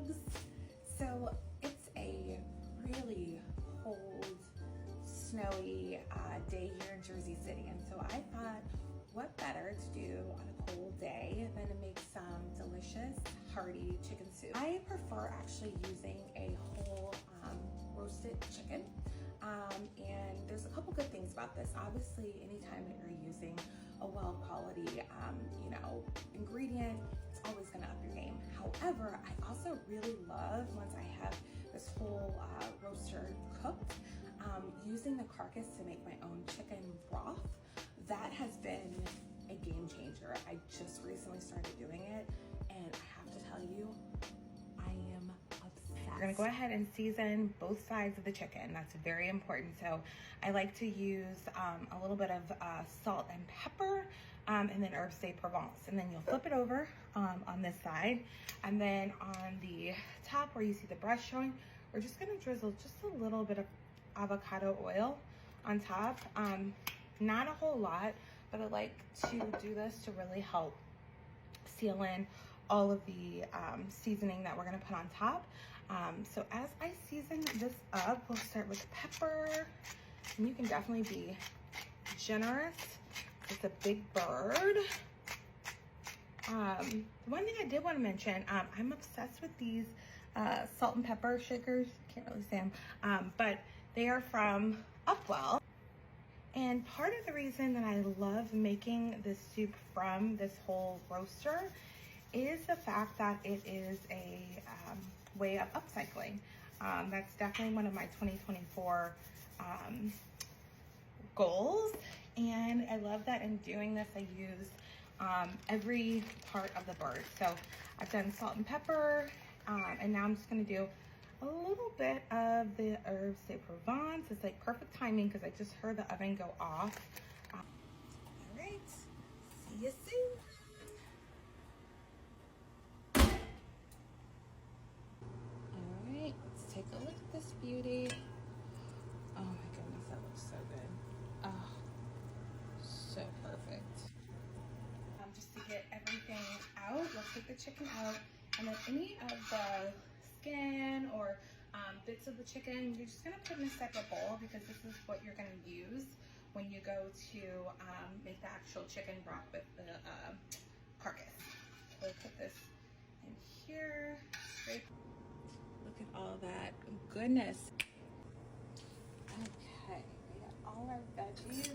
cloves. So it's a really cold, snowy day here in Jersey City, and so I thought, what better to do on a cold day than to make some delicious hearty chicken soup. I prefer actually using a whole roasted chicken, and there's a couple good things about this. Obviously, anytime that you're using a well quality ingredient, it's always gonna up your game. However, I also really love, once I have this whole roaster cooked, using the carcass to make my own chicken broth. That has been a game changer. I just recently started doing it, and I have to tell you, I am obsessed. We're gonna go ahead and season both sides of the chicken. That's very important. So I like to use a little bit of salt and pepper, and then herbs de Provence. And then you'll flip it over on this side. And then on the top where you see the breast showing, we're just gonna drizzle just a little bit of avocado oil on top. Not a whole lot, but I like to do this to really help seal in all of the seasoning that we're gonna put on top. So as I season this up, we'll start with pepper, and you can definitely be generous. It's a big bird. One thing I did want to mention, I'm obsessed with these salt and pepper shakers. Can't really say them, but they are from Upwell. And part of the reason that I love making this soup from this whole roaster is the fact that it is a way of upcycling. That's definitely one of my 2024 goals. And I love that in doing this, I use every part of the bird. So I've done salt and pepper, and now I'm just gonna do a little bit of the herbs de Provence. It's like perfect timing because I just heard the oven go off. All right, see you soon. All right, let's take a look at this beauty. Oh my goodness, that looks so good. Oh, so perfect. Just to get everything out, let's take the chicken out, and then any of the skin or bits of the chicken, you're just gonna put in a separate bowl because this is what you're gonna use when you go to make the actual chicken broth with the carcass. So we'll put this in here. Straight. Look at all that goodness. Okay, we got all our veggies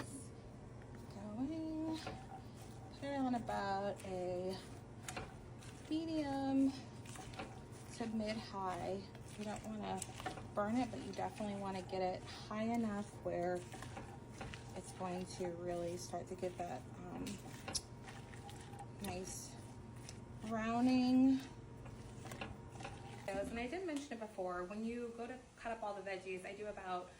going. Put it on about a medium to mid-high. You don't want to burn it, but you definitely want to get it high enough where it's going to really start to get that nice browning. And I did mention it before, when you go to cut up all the veggies, I do about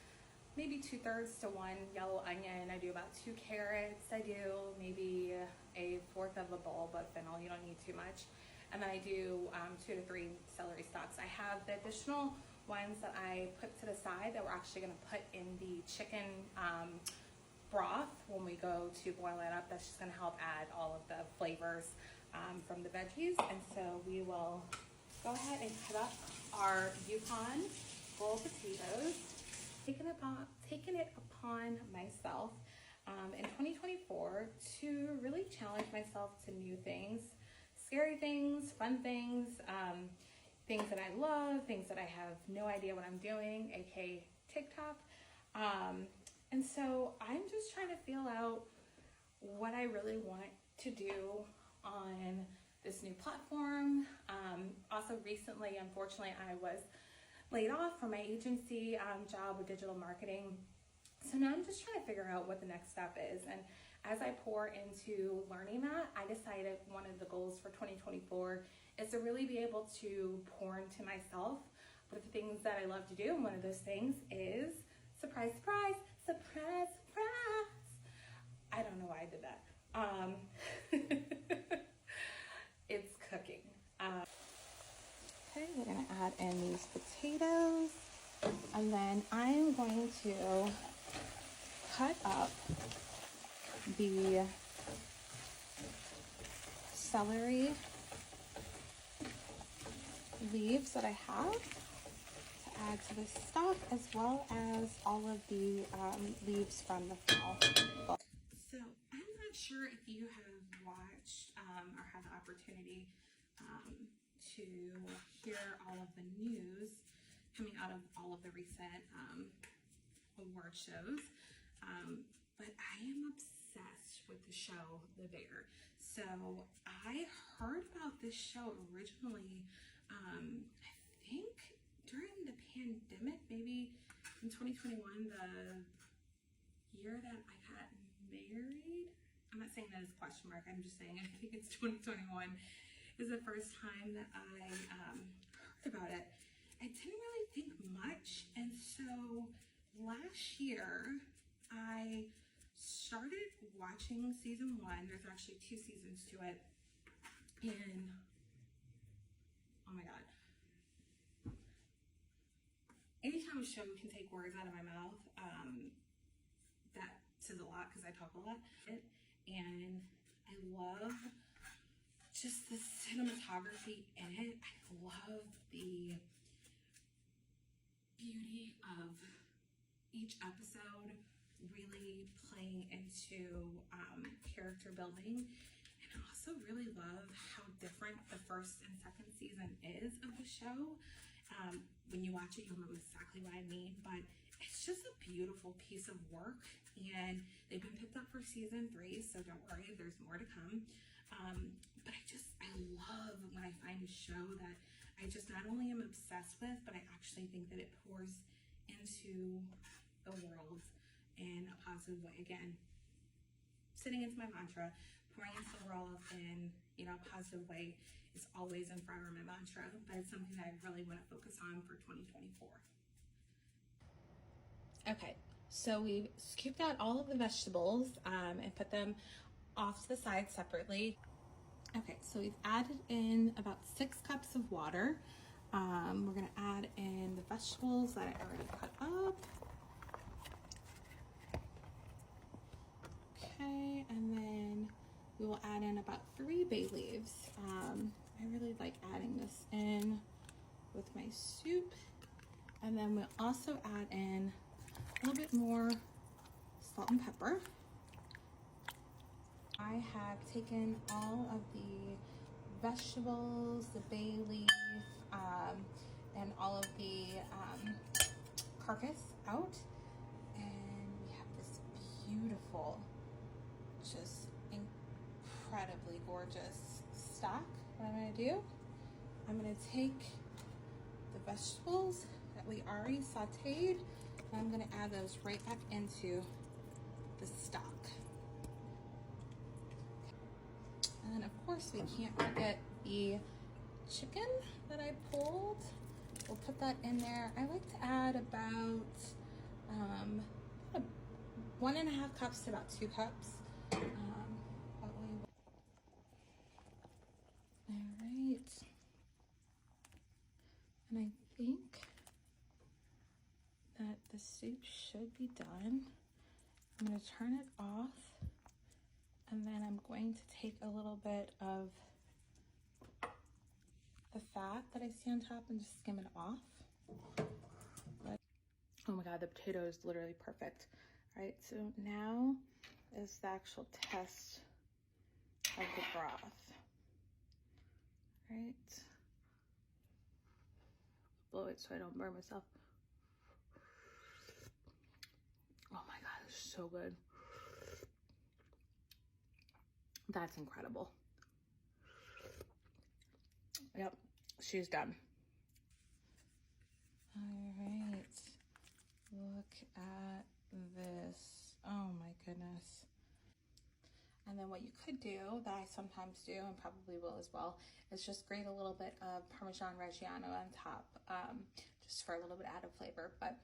maybe 2/3 to 1 yellow onion. I do about 2 carrots. I do maybe a 1/4 of a bulb of fennel. You don't need too much. And then I do 2 to 3 celery stalks. I have the additional ones that I put to the side that we're actually gonna put in the chicken broth when we go to boil it up. That's just gonna help add all of the flavors from the veggies. And so we will go ahead and cut up our Yukon bowl potatoes. Taking it upon myself in 2024 to really challenge myself to new things, scary things, fun things, things that I love, things that I have no idea what I'm doing, aka TikTok. And so I'm just trying to feel out what I really want to do on this new platform. Also recently, unfortunately, I was laid off from my agency job with digital marketing. So now I'm just trying to figure out what the next step is. And as I pour into learning that, I decided one of the goals for 2024 is to really be able to pour into myself with the things that I love to do. And one of those things is surprise, surprise, surprise, surprise. I don't know why I did that. It's cooking. Okay, we're gonna add in these potatoes, and then I'm going to cut up the celery leaves that I have to add to the stock, as well as all of the leaves from the fennel. So I'm not sure if you have watched or had the opportunity to hear all of the news coming out of all of the recent award shows, but I am obsessed with the show The Bear. So I heard about this show originally, I think during the pandemic, maybe in 2021, the year that I got married. I'm not saying that as a question mark, I'm just saying I think it's 2021 is the first time that I heard about it. I didn't really think much, and so last year I started watching season 1. There's actually 2 seasons to it, and oh my god, anytime a show can take words out of my mouth, that says a lot because I talk a lot, and I love just the cinematography in it. I love the beauty of each episode really playing into character building, and I also really love how different the first and second season is of the show. When you watch it, you'll know exactly what I mean, but it's just a beautiful piece of work, and they've been picked up for season 3, so don't worry, there's more to come. But I love when I find a show that I just not only am obsessed with, but I actually think that it pours into the world in a positive way. Again, sitting into my mantra, pouring into the world in, you know, a positive way is always and forever my mantra, but it's something that I really want to focus on for 2024. Okay, so we've scooped out all of the vegetables and put them off to the side separately. Okay, so we've added in about 6 cups of water. We're gonna add in the vegetables that I already cut up. Okay, and then we will add in about 3 bay leaves. I really like adding this in with my soup. And then we'll also add in a little bit more salt and pepper. I have taken all of the vegetables, the bay leaf, and all of the carcass out. And we have this beautiful, just incredibly gorgeous stock. What I'm gonna do, I'm gonna take the vegetables that we already sauteed, and I'm gonna add those right back into the stock. And then of course we can't forget the chicken that I pulled. We'll put that in there. I like to add about 1.5 cups to about 2 cups. All right. And I think that the soup should be done. I'm gonna turn it off, and then I'm going to take a little bit of the fat that I see on top and just skim it off. Oh my God, the potato is literally perfect. All right, so now is the actual test of the broth. All right. Blow it so I don't burn myself. Oh my God, it's so good. That's incredible. Yep, she's done. All right, look at this. Oh my goodness. And then what you could do, that I sometimes do and probably will as well, is just grate a little bit of Parmesan Reggiano on top, just for a little bit added flavor. But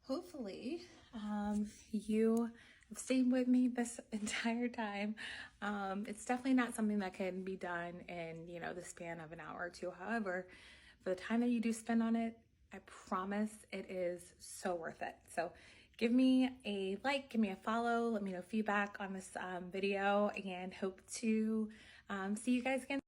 hopefully you have stayed with me this entire time. It's definitely not something that can be done in, you know, the span of an hour or 2. However, for the time that you do spend on it, I promise it is so worth it. So give me a like, give me a follow, let me know feedback on this video, and hope to see you guys again.